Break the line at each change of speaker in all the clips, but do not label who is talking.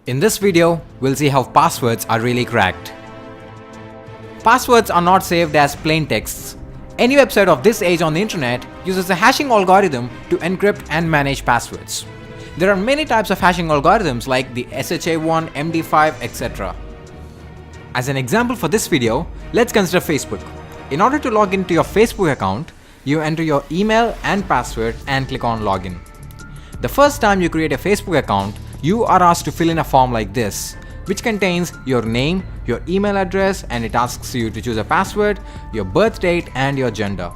In this video, we'll see how passwords are really cracked. Passwords are not saved as plain texts. Any website of this age on the internet uses a hashing algorithm to encrypt and manage passwords. There are many types of hashing algorithms like the SHA-1, MD5, etc. As an example for this video, let's consider Facebook. In order to log into your Facebook account, you enter your email and password and click on login. The first time you create a Facebook account, you are asked to fill in a form like this, which contains your name, your email address, and it asks you to choose a password, your birth date, and your gender.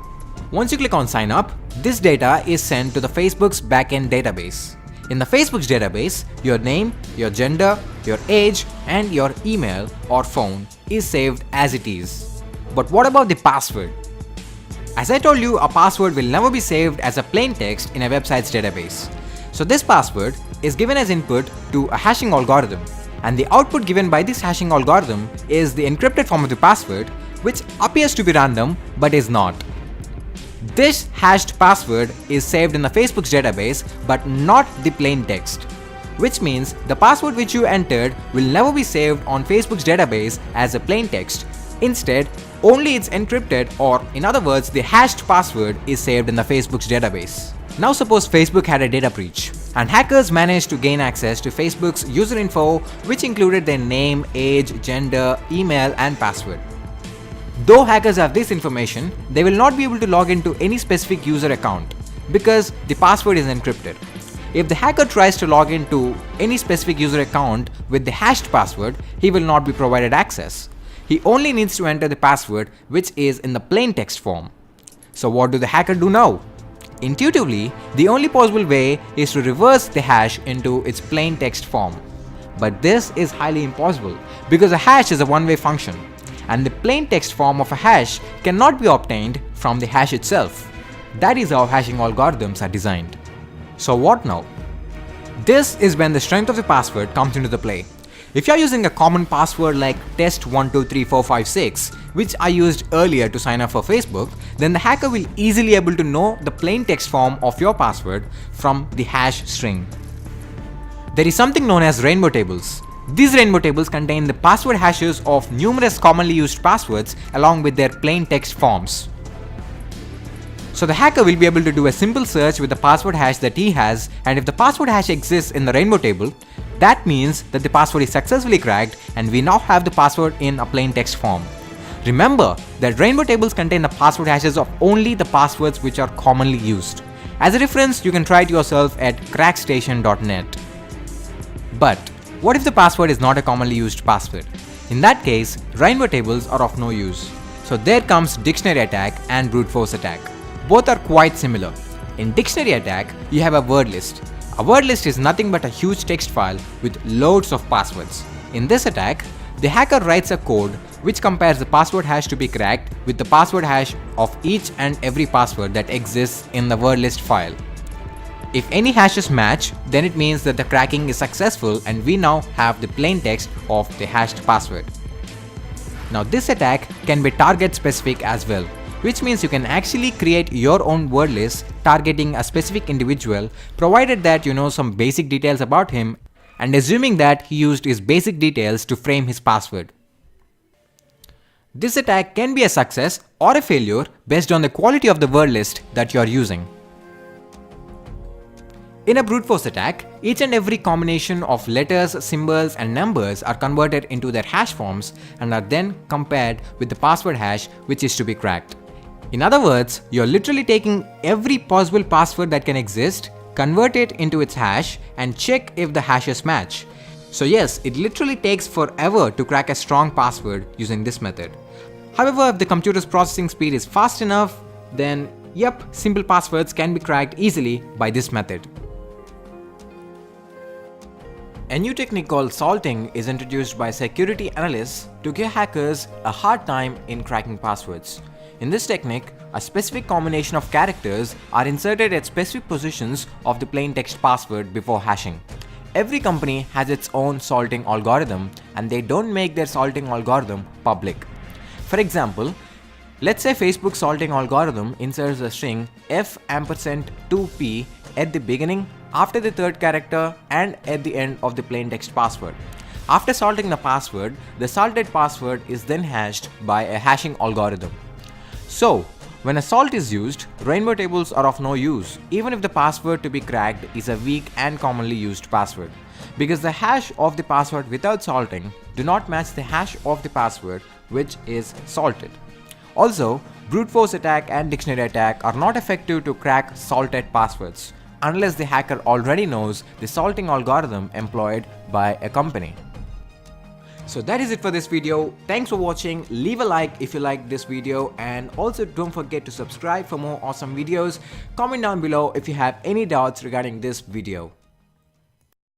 Once you click on sign up, this data is sent to the Facebook's backend database. In the Facebook's database, your name, your gender, your age, and your email or phone is saved as it is. But what about the password? As I told you, a password will never be saved as a plain text in a website's database. So this password is given as input to a hashing algorithm, and the output given by this hashing algorithm is the encrypted form of the password, which appears to be random but is not. This hashed password is saved in the Facebook's database but not the plain text, which means the password which you entered will never be saved on Facebook's database as a plain text. Instead, only its encrypted, or in other words, the hashed password is saved in the Facebook's database. Now suppose Facebook had a data breach, and hackers managed to gain access to Facebook's user info, which included their name, age, gender, email, and password. Though hackers have this information, they will not be able to log into any specific user account because the password is encrypted. If the hacker tries to log into any specific user account with the hashed password, he will not be provided access. He only needs to enter the password, which is in the plain text form. So what do the hacker do now? Intuitively, the only possible way is to reverse the hash into its plain text form. But this is highly impossible because a hash is a one-way function, and the plain text form of a hash cannot be obtained from the hash itself. That is how hashing algorithms are designed. So what now? This is when the strength of the password comes into the play. If you are using a common password like test123456, which I used earlier to sign up for Facebook, then the hacker will easily able to know the plain text form of your password from the hash string. There is something known as rainbow tables. These rainbow tables contain the password hashes of numerous commonly used passwords along with their plain text forms. So the hacker will be able to do a simple search with the password hash that he has, and if the password hash exists in the rainbow table, that means that the password is successfully cracked and we now have the password in a plain text form. Remember that rainbow tables contain the password hashes of only the passwords which are commonly used. As a reference, you can try it yourself at crackstation.net. But what if the password is not a commonly used password? In that case, rainbow tables are of no use. So there comes dictionary attack and brute force attack. Both are quite similar. In dictionary attack, you have a word list. A word list is nothing but a huge text file with loads of passwords. In this attack, the hacker writes a code which compares the password hash to be cracked with the password hash of each and every password that exists in the word list file. If any hashes match, then it means that the cracking is successful and we now have the plain text of the hashed password. Now this attack can be target specific as well, which means you can actually create your own word list targeting a specific individual, provided that you know some basic details about him and assuming that he used his basic details to frame his password. This attack can be a success or a failure based on the quality of the word list that you are using. In a brute force attack, each and every combination of letters, symbols, and numbers are converted into their hash forms and are then compared with the password hash which is to be cracked. In other words, you're literally taking every possible password that can exist, convert it into its hash, and check if the hashes match. So yes, it literally takes forever to crack a strong password using this method. However, if the computer's processing speed is fast enough, then yep, simple passwords can be cracked easily by this method. A new technique called salting is introduced by security analysts to give hackers a hard time in cracking passwords. In this technique, a specific combination of characters are inserted at specific positions of the plain text password before hashing. Every company has its own salting algorithm and they don't make their salting algorithm public. For example, let's say Facebook's salting algorithm inserts a string f ampersand 2p at the beginning, after the third character and at the end of the plaintext password. After salting the password, the salted password is then hashed by a hashing algorithm. So, when a salt is used, rainbow tables are of no use even if the password to be cracked is a weak and commonly used password, because the hash of the password without salting do not match the hash of the password which is salted. Also, brute force attack and dictionary attack are not effective to crack salted passwords unless the hacker already knows the salting algorithm employed by a company. So that is it for this video. Thanks for watching. Leave a like if you liked this video, and also don't forget to subscribe for more awesome videos. Comment down below if you have any doubts regarding this video.